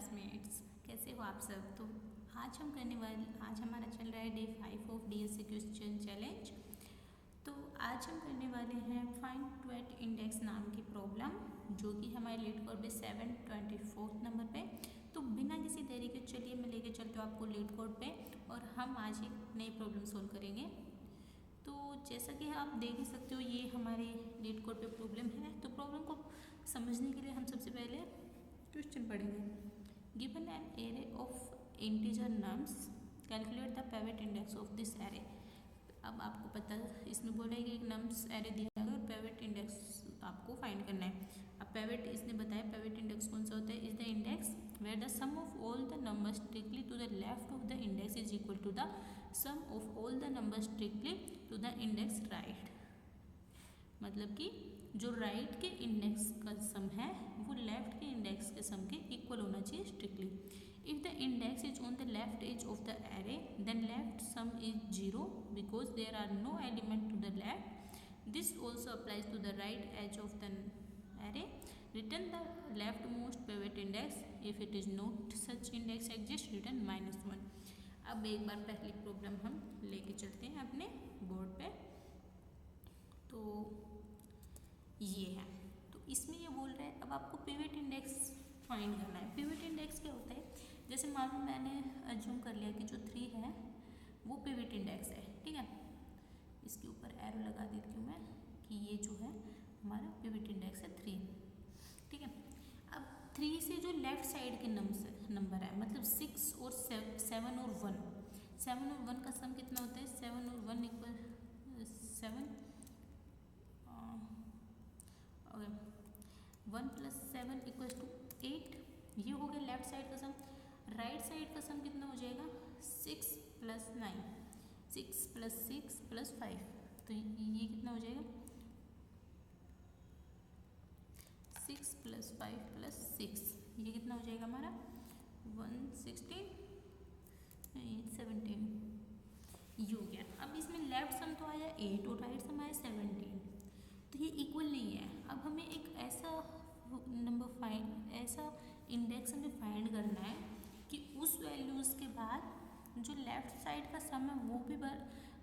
Classmates, कैसे हो आप सब। तो आज हमारा चल रहा है day 5 of DSC question challenge. तो आज हम करने वाले हैं फाइंड ट्वेट इंडेक्स नाम की प्रॉब्लम, जो कि हमारे लीड कोड पे 724 नंबर पे। तो बिना किसी देरी के चलिए मैं लेके चलती हूँ आपको लीड कोड पे और हम आज एक नई प्रॉब्लम सोल्व करेंगे। तो जैसा कि आप देख ही सकते हो, ये हमारे लीड कोड पे प्रॉब्लम है। तो प्रॉब्लम को समझने के लिए हम सबसे पहले क्वेश्चन पढ़ेंगे। Given an array of integer nums, calculate the pivot index of this array. अब आपको पता है, इसमें बोला है कि एक नम्स एरे दिया है और पिवट इंडेक्स आपको फाइंड करना है। अब पिवट इसने बताया, पिवट इंडेक्स कौन सा होता है, is the index where the sum of all the numbers strictly to the left of the index is equal to the sum of all the numbers strictly to the index right. मतलब कि जो right के index का सम है वो left के index के सम के इक्वल होना चाहिए strictly. If the index is on the left edge of the array then left sum is 0 because there are no element to the left. This also applies to the right edge of the array. Return the left most pivot index. If it is not such index exist return -1। अब एक बार पहली problem हम लेके चलते हैं अपने board पे। तो ये है, तो इसमें ये बोल रहा है अब आपको पिवट इंडेक्स फाइंड करना है। पिवट इंडेक्स क्या होता है, जैसे मान लो मैंने अज्यूम कर लिया कि जो 3 है वो पिवट इंडेक्स है, ठीक है। इसके ऊपर एरो लगा देती हूँ मैं कि ये जो है हमारा पिवट इंडेक्स है 3, ठीक है। अब 3 से जो लेफ्ट साइड के नंबर है, मतलब 6 और 7 और 1, 7 और 1 का सम कितना होता है, 7 और 1 इक्वल 7 और 1 + 7 = 8। ये हो गया लेफ्ट साइड का सम। राइट साइड का सम कितना हो जाएगा, 6 + 9, 6 + 6 + 5। तो ये कितना हो जाएगा, 6 + 5 + 6, ये कितना हो जाएगा हमारा 116, 17। ये हो गया। अब इसमें लेफ्ट सम तो आया 8 और राइट सम आया 17, तो ये इक्वल नहीं है। अब हमें एक ऐसा ऐसा इंडेक्स हमें फाइंड करना है कि उस वैल्यूज़ के बाद जो लेफ्ट साइड का सम है वो भी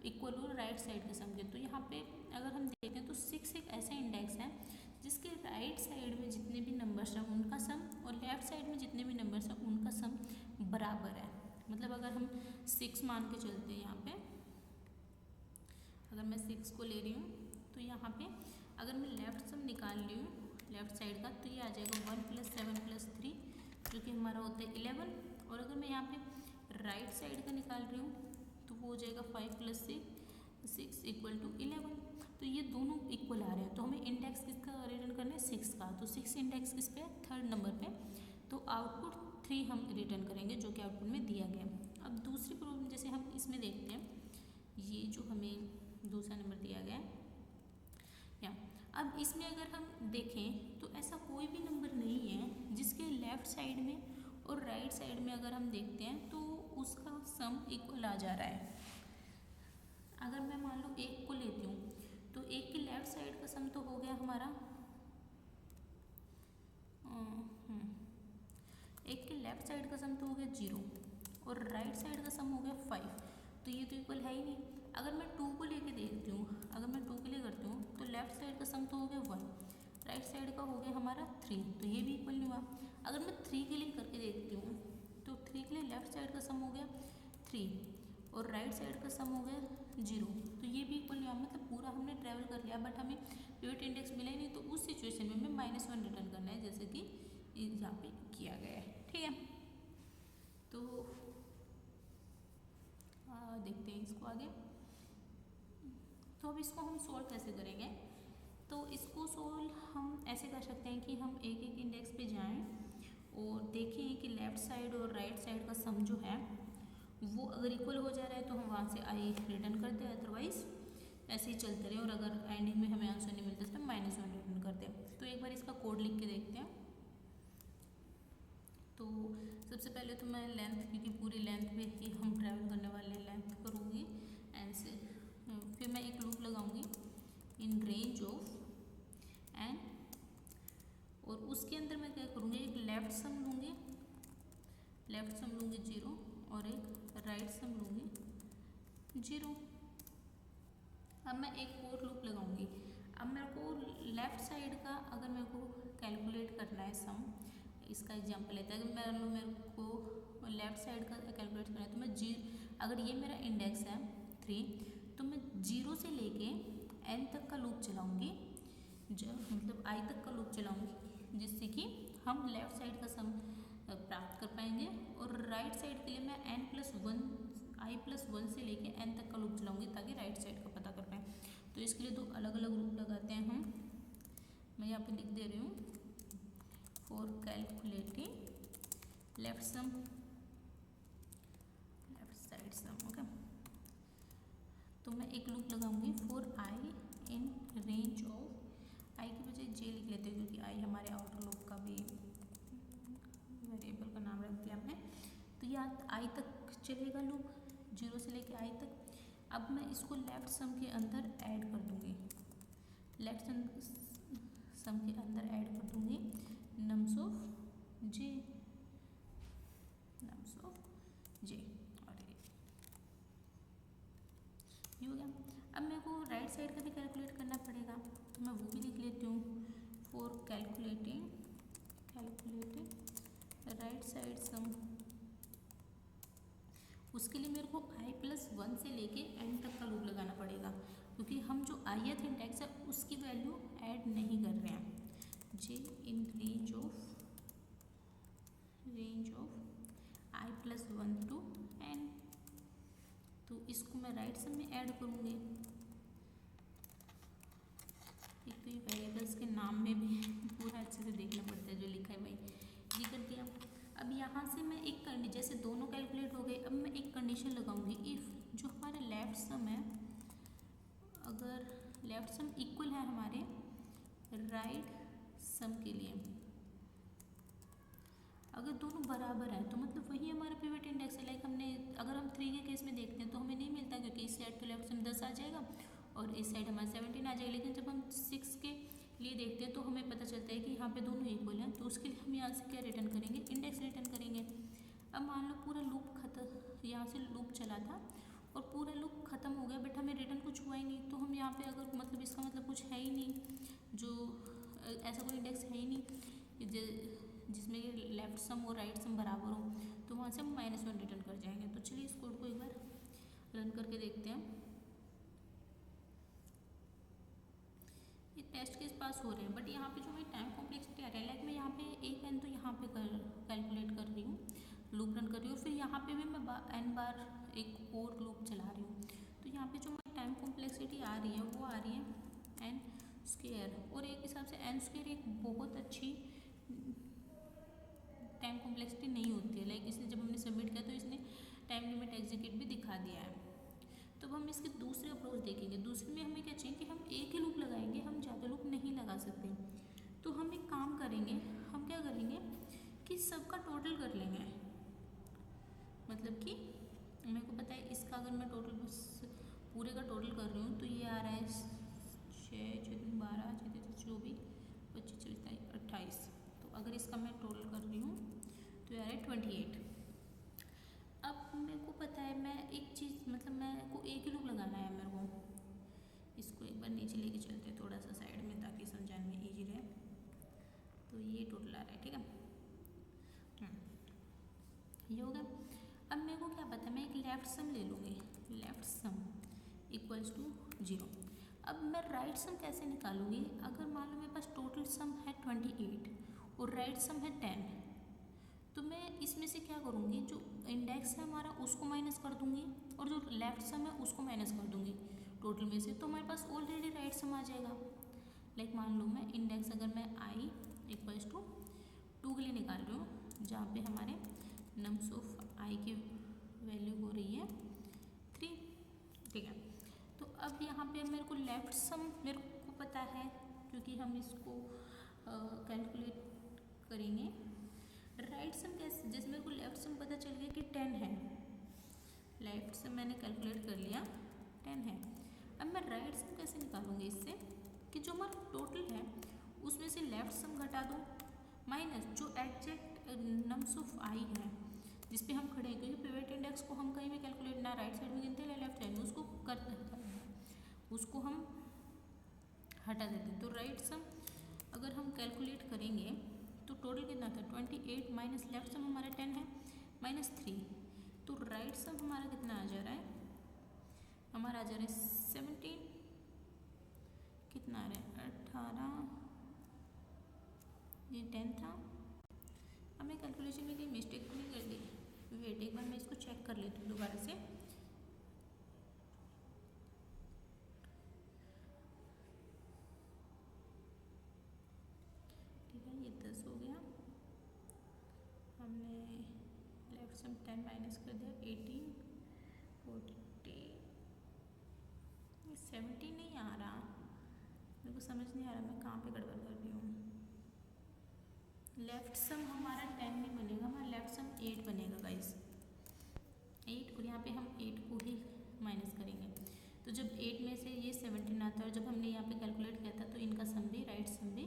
इक्वल हो राइट साइड के सम के। तो यहाँ पे अगर हम देखें तो 6 एक ऐसा इंडेक्स है जिसके राइट साइड में जितने भी नंबर्स हैं उनका सम और लेफ्ट साइड में जितने भी नंबर्स हैं उनका सम बराबर है। मतलब अगर हम 6 मान के चलते हैं, यहाँ पे अगर मैं 6 को ले रही हूँ तो यहाँ पे अगर मैं लेफ्ट सम निकाल रही हूँ लेफ्ट साइड का, तो ये आ जाएगा 1 + 7 + 3 जो कि हमारा होता है 11। और अगर मैं यहाँ पे राइट साइड का निकाल रही हूँ तो वो हो जाएगा 5 + 6 = 11। तो ये दोनों इक्वल आ रहे हैं। तो हमें इंडेक्स किसका रिटर्न करना है, 6 का। तो 6 इंडेक्स किस पे, 3rd नंबर पे। तो आउटपुट 3 हम रिटर्न करेंगे जो कि आउटपुट में दिया गया। अब दूसरी प्रॉब्लम जैसे हम इसमें देखते हैं, ये जो हमें दूसरा नंबर दिया गया है या अब इसमें अगर हम देखें तो ऐसा कोई भी नंबर नहीं है जिसके लेफ्ट साइड में और राइट साइड में अगर हम देखते हैं तो उसका सम इक्वल आ जा रहा है। अगर मैं मान लो 1 को लेती हूँ तो 1 के लेफ्ट साइड का सम तो हो गया हमारा 1 के लेफ्ट साइड का सम तो हो गया 0 और राइट साइड का सम हो गया 5। तो ये तो इक्वल है ही नहीं। अगर मैं 2 को लेके देखती हूँ, अगर मैं 2 के लिए करती हूँ तो लेफ्ट साइड का सम तो हो गया 1, राइट साइड का हो गया हमारा 3, तो ये भी इक्वल नहीं हुआ। अगर मैं 3 के लिए करके देखती हूँ तो 3 के लिए लेफ्ट साइड का सम हो गया 3 और राइट साइड का सम हो गया 0, तो ये भी इक्वल नहीं हुआ। मतलब पूरा हमने ट्रैवल कर लिया बट हमें पिवट इंडेक्स मिला ही नहीं। तो उस सिचुएशन में हमें -1 रिटर्न करना है, जैसे कि यहाँ पे किया गया है, ठीक है। तो देखते हैं इसको आगे। तो अब इसको हम सोल्व कैसे करेंगे, तो इसको सोल्व हम ऐसे कर सकते हैं कि हम एक एक इंडेक्स पे जाएं और देखें कि लेफ़्ट साइड और राइट साइड का सम जो है वो अगर इक्वल हो जा रहा है तो हम वहाँ से आई रिटर्न कर दें, अदरवाइज ऐसे ही चलते रहे। और अगर एंडिंग में हमें आंसर नहीं मिलता तो -1 रिटर्न कर दें। तो एक बार इसका कोड लिख के देखते हैं। तो सबसे पहले तो मैं लेंथ, क्योंकि पूरी लेंथ में ही हम ट्रैवल करने वाले, लेंथ करूँगी एन से। फिर मैं एक लूप लगाऊंगी इन रेंज ऑफ एन, और उसके अंदर मैं क्या करूँगी, एक लेफ्ट सम लूँगी लेफ्ट सम लूँगी 0 और एक राइट सम लूँगी 0। अब मैं एक और लूप लगाऊंगी। अब मेरे को लेफ्ट साइड का अगर मेरे को कैलकुलेट करना है सम, इसका एग्जांपल लेते हैं। अगर मेरे को लेफ्ट साइड का कैलकुलेट करना है तो मैं अगर ये मेरा इंडेक्स है 3 तो मैं 0 से लेके n तक का लूप चलाऊंगी, मतलब i तक का लूप चलाऊंगी, जिससे कि हम लेफ्ट साइड का सम प्राप्त कर पाएंगे। और राइट साइड के लिए मैं i+1 से लेके n तक का लूप चलाऊंगी ताकि राइट साइड का पता कर पाएँ। तो इसके लिए दो अलग अलग लूप लगाते हैं हम। मैं यहाँ पे लिख दे रही हूँ for calculating left side sum. Okay, तो मैं एक लूप लगाऊंगी for i in range of, i की बजाय j लिख लेते हैं क्योंकि i हमारे आउटर लूप का भी वेरिएबल का नाम रख दिया हमने। तो यहाँ i तक चलेगा लूप 0 से लेके i तक। अब मैं इसको लेफ्ट सम के अंदर ऐड कर दूंगी, लेफ्ट सम के अंदर ऐड कर दूंगी नम्स ऑफ j और ये हो गया। अब मेरे को राइट साइड का भी कैलकुलेट करना पड़ेगा तो मैं वो भी लिख लेती हूँ फॉर कैलकुलेटिंग राइट साइड सम। उसके लिए मेरे को i+1 से लेके n तक का लूप लगाना पड़ेगा क्योंकि हम जो ith इंडेक्स है उसकी वैल्यू ऐड नहीं कर रहे हैं। j in range of i+1 to n, तो इसको मैं राइट सम में ऐड करूँगी। एक तो ये वेरिएबल्स के नाम में भी पूरा अच्छे से देखना पड़ता है, जो लिखा है भाई ये कर दिया। अब यहाँ से मैं एक जैसे दोनों कैलकुलेट हो गए, अब मैं एक कंडीशन लगाऊंगी, इफ़ जो हमारा लेफ्ट सम है, अगर लेफ्ट सम इक्वल है हमारे राइट सम के लिए, अगर दोनों बराबर हैं तो मतलब वही हमारा पिवट इंडेक्स है। लाइक हमने अगर हम 3 के केस में देखते हैं तो हमें नहीं मिलता क्योंकि इस साइड के लेफ्ट सम 10 आ जाएगा और इस साइड हमारा 17 आ जाएगा। लेकिन जब हम 6 के लिए देखते हैं तो हमें पता चलता है कि यहाँ पे दोनों इक्वल हैं, तो उसके लिए हम यहाँ से क्या रिटर्न करेंगे, इंडेक्स रिटर्न करेंगे। अब मान लो पूरा लूप यहाँ से लूप चला था और पूरा लूप खत्म हो गया बट हमें रिटर्न कुछ हुआ ही नहीं, तो हम यहाँ पे अगर मतलब इसका मतलब कुछ है ही नहीं, जो ऐसा कोई इंडेक्स है ही नहीं जिसमें लेफ्ट सम और राइट सम बराबर हो, तो वहाँ से हम -1 रिटर्न कर जाएंगे। तो चलिए इस कोड को एक बार रन करके देखते हैं। ये टेस्ट केस पास हो रहे हैं बट यहाँ पे जो मेरी टाइम कॉम्प्लेक्सिटी आ रहा है, लाइक मैं यहाँ पे एक n तो यहाँ पे कैलकुलेट कर रही हूँ, लूप रन कर रही हूँ, फिर यहाँ पे भी मैं n बार एक और लूप चला रही हूँ। तो यहाँ पे जो मेरी टाइम कॉम्प्लेक्सिटी आ रही है वो आ रही है n², और एक हिसाब से n² एक बहुत अच्छी टाइम कॉम्प्लेक्सिटी नहीं होती है। लाइक इसने जब हमने सबमिट किया तो इसने टाइम लिमिट एग्जीक्यूट भी दिखा दिया है। तो अब हम इसके दूसरे अप्रोच देखेंगे। दूसरे में हमें क्या चाहिए कि हम एक ही लूप लगाएंगे, हम ज़्यादा लूप नहीं लगा सकते। तो हम एक काम करेंगे, हम क्या करेंगे कि सबका टोटल कर लेंगे। मतलब कि मेरे को पता है इसका अगर मैं टोटल पूरे का टोटल कर रही हूँ तो ये आ रहा है 6, 12, 24, 25, 26, 28। तो अगर इसका मैं टोटल कर रही हूँ तो ये आ रहा है 28। अब मेरे को पता है मैं एक चीज़ मतलब मेरे को एक ही लूप लगाना है मेरे को। इसको एक बार नीचे लेके चलते हैं थोड़ा सा साइड में ताकि समझाने में ईजी रहे। तो ये टोटल आ रहा है, ठीक है, ये होगा। अब मेरे को क्या पता है, मैं एक लेफ्ट सम ले लूँगी, लेफ्ट सम इक्वल्स टू 0। अब मैं राइट सम कैसे निकालूंगी, अगर मान लो मेरे पास टोटल सम है 28 और राइट सम है 10, तो मैं इसमें से क्या करूँगी, जो इंडेक्स है हमारा उसको माइनस कर दूँगी और जो लेफ्ट सम है उसको माइनस कर दूँगी टोटल में से, तो हमारे पास ऑलरेडी राइट सम आ जाएगा। लाइक मान लो मैं इंडेक्स अगर मैं i इक्वल्स टू 2 के लिए निकाल रही हूँ, जहाँ पे हमारे नम्स ऑफ i की वैल्यू हो रही है 3, ठीक है। तो अब यहाँ पे मेरे को लेफ्ट सम मेरे को पता है क्योंकि हम इसको कैलकुलेट करेंगे। राइट सम कैसे, जैसे मेरे को लेफ्ट सम पता चल गया कि 10 है, लेफ्ट सम मैंने कैलकुलेट कर लिया 10 है। अब मैं राइट सम कैसे निकालूंगी इससे कि जो हमारा टोटल है उसमें से लेफ्ट सम घटा दो माइनस जो एग्जैक्ट नम्स ऑफ i है, जिस पे हम खड़े हैं, क्योंकि पिवट इंडेक्स को हम कहीं भी कैलकुलेट ना राइट साइड में गिनते हैं ना लेफ्ट साइड में, उसको उसको हम हटा देते हैं। तो राइट सम अगर हम कैलकुलेट करेंगे तो टोटल कितना था 28 माइनस लेफ्ट सम हमारा 10 है -3, तो राइट सम हमारा कितना आ जा रहा है, हमारा आ जा रहा है 17, कितना आ रहा है 18, ये 10 था। हमें कैलकुलेशन में कहीं मिस्टेक तो नहीं कर दी, वेट एक बार मैं इसको चेक कर लेती हूँ दोबारा से। ठीक है, ये 10 हो गया, हमने लेफ्ट सम 10 माइनस कर दिया 18, 40, 17 नहीं आ रहा, मेरे को समझ नहीं आ रहा मैं कहाँ पे गड़बड़ कर रही हूँ। लेफ्ट सम हमारा 10 नहीं बनेगा, हमारा लेफ्ट सम 8 बनेगा गाइस, 8, और यहाँ पे हम 8 को ही माइनस करेंगे। तो जब 8 में से ये 17 आता है और जब हमने यहाँ पे कैलकुलेट किया था तो इनका सम भी राइट सम भी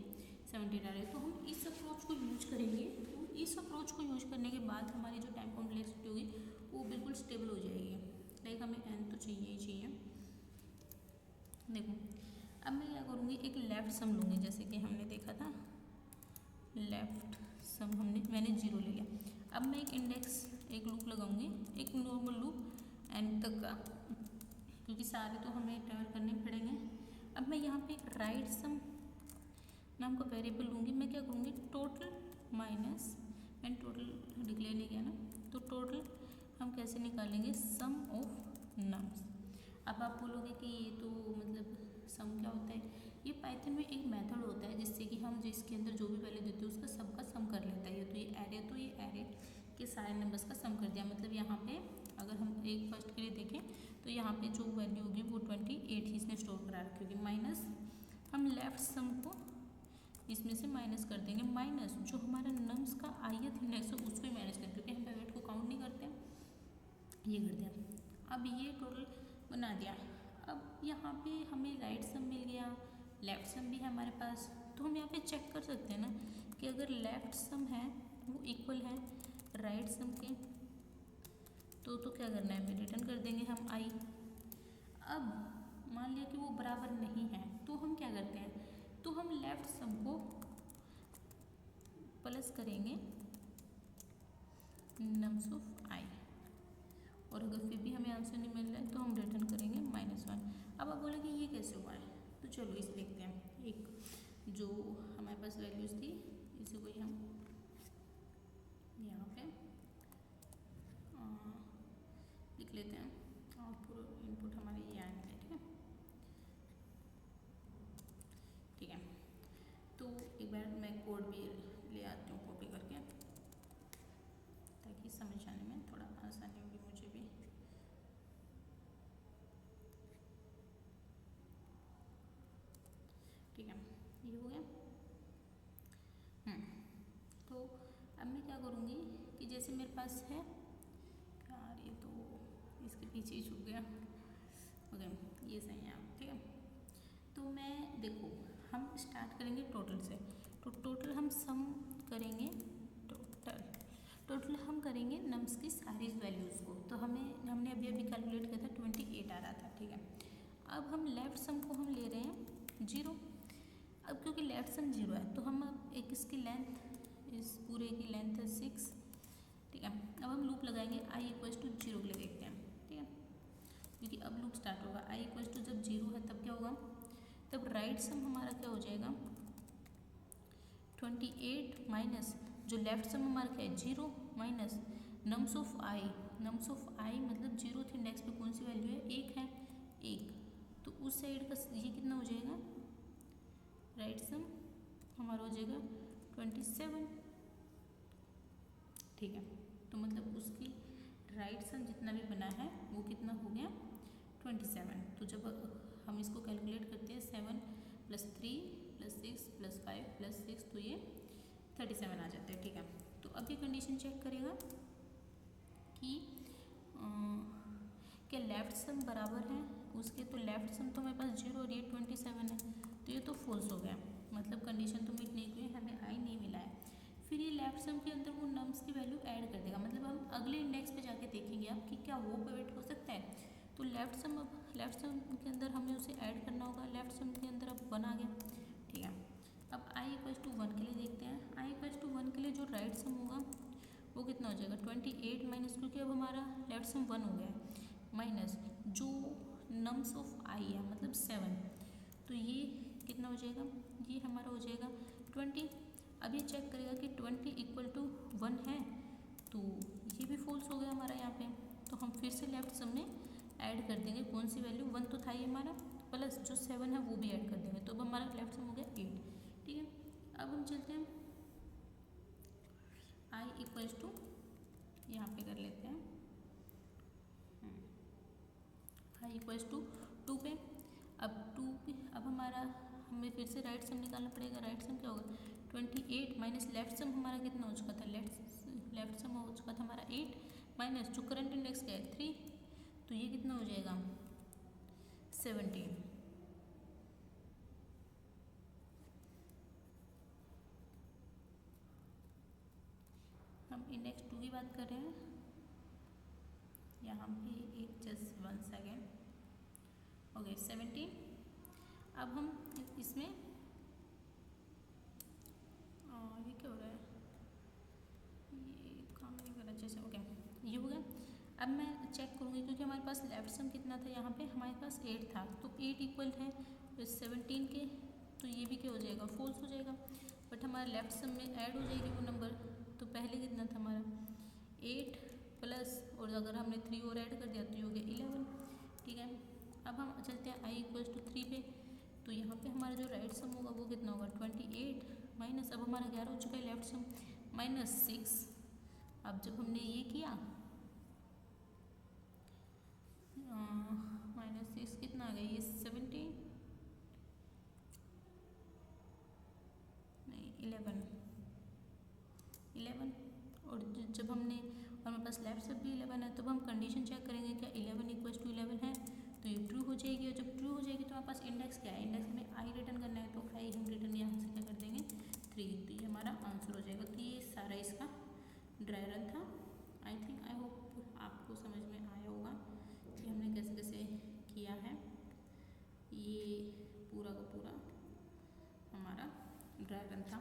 17 आ रहा है। तो हम इस अप्रोच को यूज करेंगे, तो इस अप्रोच को यूज करने के बाद हमारी जो टाइम कॉम्प्लेक्सिटी होगी वो बिल्कुल स्टेबल हो जाएगी। लाइक हमें n तो चाहिए ही चाहिए। देखो अब मैं क्या करूँगी, एक लेफ्ट सम लूँगी, जैसे कि हमने देखा था लेफ्ट सम मैंने 0 ले लिया। अब मैं एक इंडेक्स एक लूप लगाऊंगी, एक नॉर्मल लूप n तक का, क्योंकि सारे तो हमें ट्रेवल करने पड़ेंगे। अब मैं यहाँ पे एक राइट सम नाम का वेरिएबल लूँगी। मैं क्या करूँगी, टोटल माइनस, मैंने टोटल डिक्लेयर नहीं किया ना, तो टोटल हम कैसे निकालेंगे, सम ऑफ नम्स। अब आप बोलोगे कि ये तो मतलब सम क्या होता है, ये पाइथन में एक मेथड होता है जिससे कि हम जिसके अंदर जो भी वैल्यू देते हैं उसका सबका सम कर लेता है। तो ये एरे के सारे नंबर्स का सम कर दिया। मतलब यहाँ पे अगर हम एक फर्स्ट के लिए देखें तो यहाँ पे जो वैल्यू होगी वो 28 ही इसने स्टोर करा रखी होगी, माइनस हम लेफ्ट सम को इसमें से माइनस कर देंगे, माइनस जो हमारा नम्स का ith इंडेक्स है उसको ही माइनस करें, क्योंकि हम पिवट को काउंट नहीं करते, ये कर दिया। अब ये टोटल बना दिया। अब यहाँ पे हमें राइट सम मिल गया, लेफ्ट सम भी है हमारे पास, तो हम यहाँ पे चेक कर सकते हैं ना कि अगर लेफ्ट सम है वो इक्वल है राइट सम के, तो क्या करना है, रिटर्न कर देंगे हम i। अब मान लिया कि वो बराबर नहीं है, तो हम क्या करते हैं, तो हम लेफ्ट सम को प्लस करेंगे नम्स ऑफ i, और अगर फिर भी हमें आंसर नहीं मिल रहा है तो हम रिटर्न करेंगे -1। अब आप बोलेंगे ये कैसे हुआ है, तो चलो इसे देखते हैं। एक जो हमारे पास वैल्यूज़ थी इसी को ही हम यहाँ पे लिख लेते हैं, आउटपुट इनपुट हमारे ये आएंगे, ठीक है। तो एक बार मैं कोड भी ले आती हूँ कॉपी करके, ताकि समझ आने में थोड़ा आसानी होगी मुझे भी। ठीक है, ये हो गया। तो अब मैं क्या करूँगी कि जैसे मेरे पास है यार, ये तो इसके पीछे ही छुप गया, ओके ये सही है, ठीक है। तो मैं देखो हम स्टार्ट करेंगे टोटल से, तो टोटल हम सम करेंगे, टोटल हम करेंगे नम्स की सारी वैल्यूज़ को। तो हमने अभी कैलकुलेट किया था 28 आ रहा था, ठीक है। अब हम लेफ्ट सम को हम ले रहे हैं 0। अब क्योंकि लेफ्ट सम 0 है तो हम अब एक इसकी लेंथ, इस पूरे की लेंथ है 6, ठीक है। अब हम लूप लगाएंगे i = 0 के लिए, देखते हैं, ठीक है, क्योंकि अब लूप स्टार्ट होगा। i = जब 0 है तब क्या होगा, तब राइट सम हमारा क्या हो जाएगा 28 माइनस जो लेफ्ट सम हमारा क्या है 0 minus nums of i। Nums of i मतलब 0th इंडेक्स पे कौन सी वैल्यू है, 1 है, 1, तो उस साइड का ये कितना हो जाएगा, राइट सम हमारा हो जाएगा 27, ठीक है। तो मतलब उसकी राइट सम जितना भी बना है वो कितना हो गया 27। तो जब हम इसको कैलकुलेट करते हैं 7 + 3 + 6 + 5 + 6, तो ये 37 आ जाता है, ठीक है। तो अब ये कंडीशन चेक करेगा कि क्या लेफ्ट सम बराबर है उसके, तो लेफ्ट सम तो मेरे पास 0 और ये 27 है, तो ये तो फॉल्स हो गया, मतलब कंडीशन तो मीट नहीं हुई, हमें i नहीं मिला है। फिर ये लेफ्ट सम के अंदर वो नम्स की वैल्यू ऐड कर देगा, मतलब हम अगले इंडेक्स पे जाके देखेंगे आप कि क्या वो पिवट हो सकता है। तो लेफ्ट सम के अंदर हमें उसे ऐड करना होगा। लेफ्ट सम के अंदर अब 1 आ गया, ठीक है। अब i = 1 के लिए देखते हैं। i = 1 के लिए जो राइट सम होगा वो कितना हो जाएगा 28 माइनस, क्योंकि अब हमारा लेफ्ट सम 1 हो गया है, माइनस जो नम्स ऑफ i है मतलब 7, तो ये कितना हो जाएगा, ये हमारा हो जाएगा 20। अब ये चेक करेगा कि 20 = 1 है, तो ये भी फॉल्स हो गया हमारा यहाँ पे। तो हम फिर से लेफ्ट सम में ऐड कर देंगे कौन सी वैल्यू, 1 तो था ही हमारा, प्लस जो 7 है वो भी ऐड कर देंगे, तो अब हमारा लेफ्ट सम हो गया 8, ठीक है। अब हम चलते हैं i = यहाँ पे कर लेते हैं i = 2 पे। अब 2 पे अब हमारा हमें फिर से राइट सम निकालना पड़ेगा। राइट सम क्या होगा 28 माइनस लेफ्ट सम हमारा कितना हो चुका था, लेफ्ट सम हो चुका था हमारा 8 माइनस जो करंट इंडेक्स क्या है 3, तो ये कितना हो जाएगा 17। हम इंडेक्स 2 की बात कर रहे हैं, यहाँ पे एक जस्ट 1 सेकेंड, ओके 17। अब हम इसमें ये क्या हो रहा है, ये काम नहीं कर रहा अच्छे से, ओके ये हो गया। अब मैं चेक करूँगी क्योंकि हमारे पास लेफ्ट सम कितना था, यहाँ पे हमारे पास 8 था, तो 8 इक्वल है 17 के, तो ये भी क्या हो जाएगा फॉल्स हो जाएगा। बट हमारा लेफ्ट सम में ऐड हो जाएगी वो नंबर, तो पहले कितना था हमारा 8 प्लस, और अगर हमने 3 और ऐड कर दिया तो ये हो गया 11, ठीक है। अब हम चलते हैं i = 3 पे। तो यहाँ पे हमारा जो राइट सम होगा वो कितना होगा 28 माइनस, अब हमारा 11 हो चुका है लेफ्ट सम, माइनस 6। अब जब हमने ये किया -6 कितना आ गया, ये 17 नहीं 11, और जब हमने हमारे पास लेफ्ट सब भी 11 है, तब हम कंडीशन चेक करेंगे क्या 11 = 11 है, तो ये ट्रू हो जाएगी। और जब ट्रू हो जाएगी तो हमारे पास इंडेक्स क्या है, इंडेक्स हमें i रिटर्न करना है, तो i हम रिटर्न यहाँ से क्या कर देंगे 3, तो ये हमारा आंसर हो जाएगा। तो ये सारा इसका ड्राई रन था। आई होप आपको समझ में आया होगा कि हमने कैसे कैसे किया है। ये पूरा का पूरा हमारा ड्राई रन था।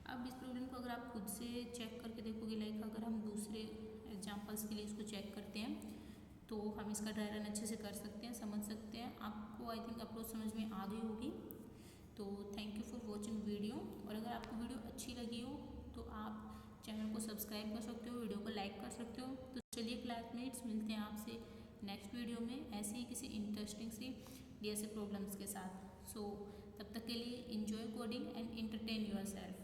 अब इस प्रॉब्लम को अगर आप खुद से चेक करके देखोगे, लाइक अगर हम दूसरे एग्जाम्पल्स के लिए इसको चेक करते हैं तो हम इसका ड्राई रन अच्छे से कर सकते हैं, समझ सकते हैं। आपको आई थिंक अप्रोच समझ में आ गई होगी। तो thank you for watching video, और अगर आपको वीडियो अच्छी लगी हो तो आप चैनल को सब्सक्राइब कर सकते हो, वीडियो को लाइक कर सकते हो। तो चलिए क्लासमेट्स, मिलते हैं आपसे नेक्स्ट वीडियो में ऐसे ही किसी इंटरेस्टिंग सी डीएसए प्रॉब्लम्स के साथ। सो तब तक के लिए enjoy coding and entertain yourself.